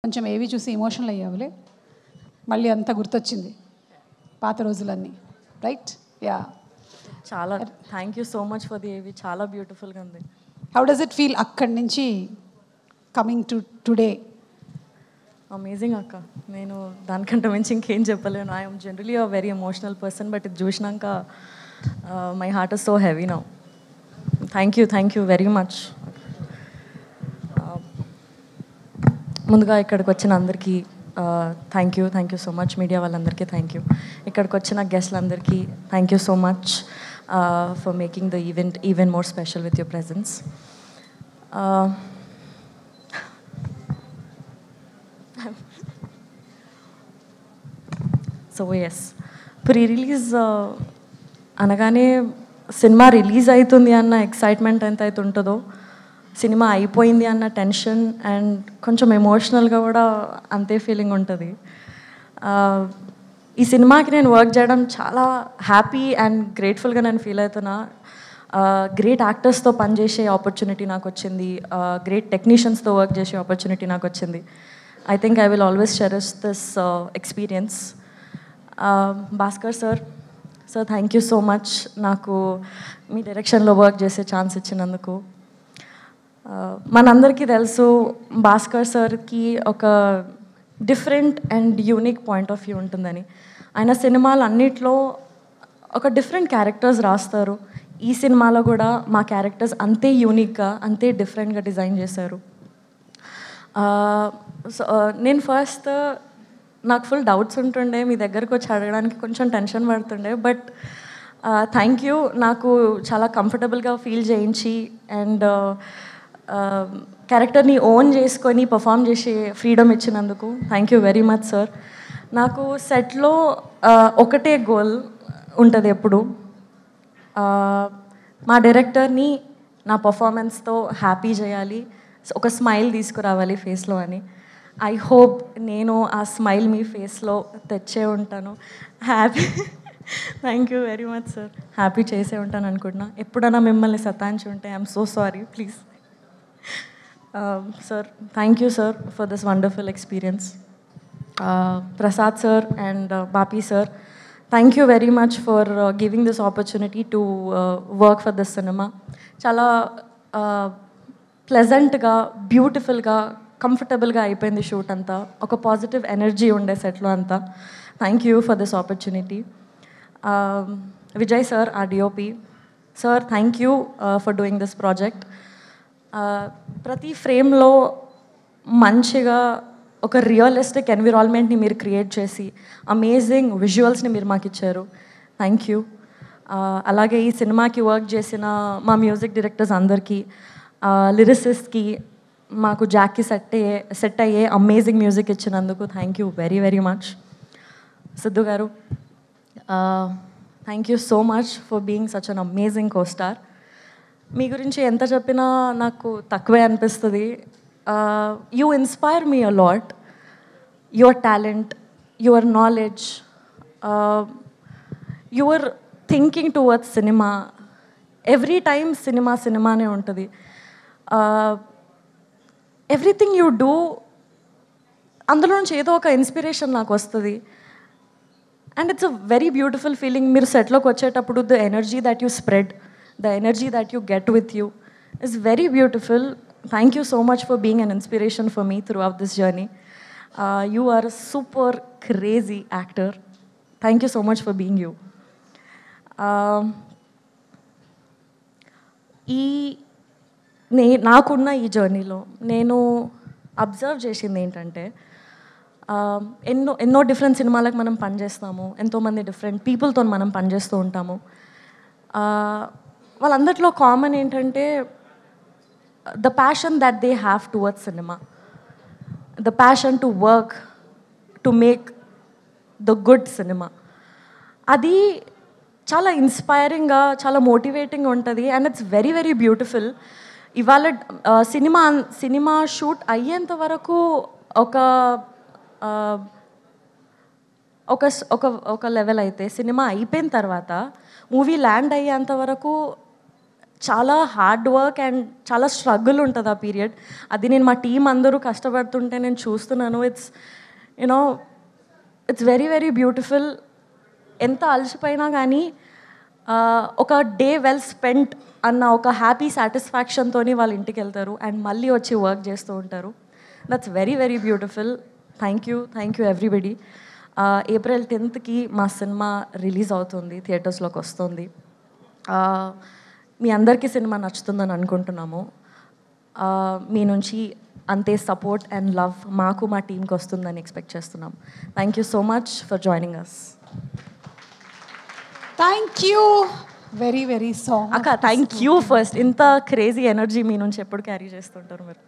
కొంచెం ఏవి చూసి ఎమోషనల్ అయ్యావులే, మళ్ళీ అంతా గుర్తొచ్చింది పాత రోజులన్నీ, రైట్? యా, చాలా thank you so much for the ఏవి, చాలా బ్యూటిఫుల్గా ఉంది. హౌ డస్ ఇట్ ఫీల్ అక్కడి నుంచి కమింగ్ టు టుడే? అమేజింగ్ అక్క, నేను దానికంటే మించి ఇంకేం చెప్పలేను. I'm generally a very emotional person, but ఇది చూసినాక my heart is so heavy now. Thank you very much. ముందుగా ఇక్కడికి వచ్చిన అందరికీ thank you so much. Media వాళ్ళందరికీ థ్యాంక్ యూ. ఇక్కడికి వచ్చిన గెస్ట్లందరికీ thank you so much for making the event even more special with your presence. So yes, pre release అనగానే cinema release అవుతుంది అన్న ఎక్సైట్మెంట్ ఎంత అయితే ఉంటుందో, సినిమా అయిపోయింది అన్న టెన్షన్ అండ్ కొంచెం ఎమోషనల్గా కూడా అంతే ఫీలింగ్ ఉంటుంది. ఈ సినిమాకి నేను వర్క్ చేయడం చాలా హ్యాపీ అండ్ గ్రేట్ఫుల్గా నేను ఫీల్ అవుతున్నా. గ్రేట్ యాక్టర్స్తో పనిచేసే ఆపర్చునిటీ నాకు వచ్చింది, గ్రేట్ టెక్నీషియన్స్తో వర్క్ చేసే ఆపర్చునిటీ నాకు వచ్చింది. I think I will always cherish this experience. Bhaskar sir thank you so much నాకు మీ డైరెక్షన్లో వర్క్ చేసే ఛాన్స్ ఇచ్చినందుకు. మనందరికీ తెలుసు భాస్కర్ సార్కి ఒక different and unique point of view ఉంటుందని. ఆయన సినిమాలు అన్నిట్లో ఒక డిఫరెంట్ క్యారెక్టర్స్ రాస్తారు. ఈ సినిమాలో కూడా మా క్యారెక్టర్స్ అంతే యూనిక్గా, అంతే డిఫరెంట్గా డిజైన్ చేశారు. సో నేను ఫస్ట్ నాకు ఫుల్ డౌట్స్ ఉంటుండే, మీ దగ్గరకు వచ్చి అడగడానికి కొంచెం టెన్షన్ పడుతుండే, బట్ థ్యాంక్ యూ నాకు చాలా కంఫర్టబుల్గా ఫీల్ చేయించి అండ్ క్యారెక్టర్ని ఓన్ చేసుకొని పర్ఫామ్ చేసే ఫ్రీడమ్ ఇచ్చినందుకు thank you very much sir. నాకు సెట్లో ఒకటే గోల్ ఉంటుంది ఎప్పుడు, మా డైరెక్టర్ని నా పర్ఫార్మెన్స్తో హ్యాపీ చేయాలి, ఒక స్మైల్ తీసుకురావాలి ఫేస్లో అని. ఐ హోప్ నేను ఆ స్మైల్ మీ ఫేస్లో తెచ్చే ఉంటాను. Happy thank you very much sir. Happy చేసే ఉంటాను అనుకుంటున్నా. ఎప్పుడైనా మిమ్మల్ని సతాయించి ఉంటే I'm so sorry, please. Sir thank you sir for this wonderful experience. Prasad sir and Bapi sir, thank you very much for giving this opportunity to work for this cinema. చాలా ప్లెజెంట్గా, బ్యూటిఫుల్గా, కంఫర్టబుల్గా అయిపోయింది షూట్ అంతా. ఒక పాజిటివ్ ఎనర్జీ ఉండే సెట్లో అంతా. Thank you for this opportunity. Vijay sir, ఆ DOP sir, thank you for doing this project. ప్రతి ఫ్రేమ్లో మంచిగా ఒక రియలిస్టిక్ ఎన్విరాన్మెంట్ని మీరు క్రియేట్ చేసి అమేజింగ్ విజువల్స్ని మీరు మాకు ఇచ్చారు. Thank you. అలాగే ఈ సినిమాకి వర్క్ చేసిన మా మ్యూజిక్ డైరెక్టర్స్ అందరికీ, లిరిసిస్ట్కి, మాకు జాక్కి సెట్ అయ్యే అమేజింగ్ మ్యూజిక్ ఇచ్చినందుకు thank you very very much. Siddhu గారు, thank you so much for being such an amazing costar. మీ గురించి ఎంత చెప్పినా నాకు తక్కువే అనిపిస్తుంది. You inspire me a lot. Your talent, your knowledge, your thinking towards cinema, every time సినిమానే ఉంటుంది. ఎవ్రీథింగ్ యూ డూ, అందులో నుంచి ఏదో ఒక ఇన్స్పిరేషన్ నాకు వస్తుంది. And it's a very beautiful feeling. మీరు సెట్లోకి వచ్చేటప్పుడు the energy that you spread, the energy that you get with you is very beautiful. Thank you so much for being an inspiration for me throughout this journey. You are a super crazy actor. Thank you so much for being you. నాకున్న ఈ జర్నీలో నేను observe చేసింది ఏంటంటే, ఎన్నో different సినిమాలకు మనం పనిచేస్తాము, ఎంతోమంది డిఫరెంట్ పీపుల్తో మనం పనిచేస్తూ ఉంటాము. వాళ్ళందరిలో కామన్ ఏంటంటే the passion that they have towards cinema, the passion to work to make the good cinema. అది చాలా ఇన్స్పైరింగ్గా, చాలా మోటివేటింగ్గా ఉంటుంది. And it's very very beautiful. ఇవాళ సినిమా షూట్ అయ్యేంత వరకు ఒక లెవెల్ అయితే, సినిమా అయిపోయిన తర్వాత మూవీ ల్యాండ్ అయ్యేంత వరకు చాలా హార్డ్ వర్క్ అండ్ చాలా స్ట్రగుల్ ఉంటుంది ఆ పీరియడ్. అది నేను మా టీం అందరూ కష్టపడుతుంటే నేను చూస్తున్నాను. It's very very beautiful. ఎంత అలసిపోయినా కానీ ఒక డే వెల్ స్పెంట్ అన్న ఒక హ్యాపీ సాటిస్ఫాక్షన్తో వాళ్ళ ఇంటికి వెళ్తారు అండ్ మళ్ళీ వచ్చి వర్క్ చేస్తూ ఉంటారు. That's very very beautiful. Thank you everybody. April 10th మా సినిమా రిలీజ్ అవుతుంది, థియేటర్స్లోకి వస్తుంది. మీ అందరికీ సినిమా నచ్చుతుందని అనుకుంటున్నాము. మీ నుంచి అంతే సపోర్ట్ అండ్ లవ్ మాకు మా టీంకి వస్తుందని ఎక్స్పెక్ట్ చేస్తున్నాం. Thank you so much for joining us. Thank you very very so అక్క, థ్యాంక్ యూ ఫస్ట్. ఇంత క్రేజీ ఎనర్జీ మీ నుంచి ఎప్పుడు క్యారీ చేస్తుంటారు మీరు.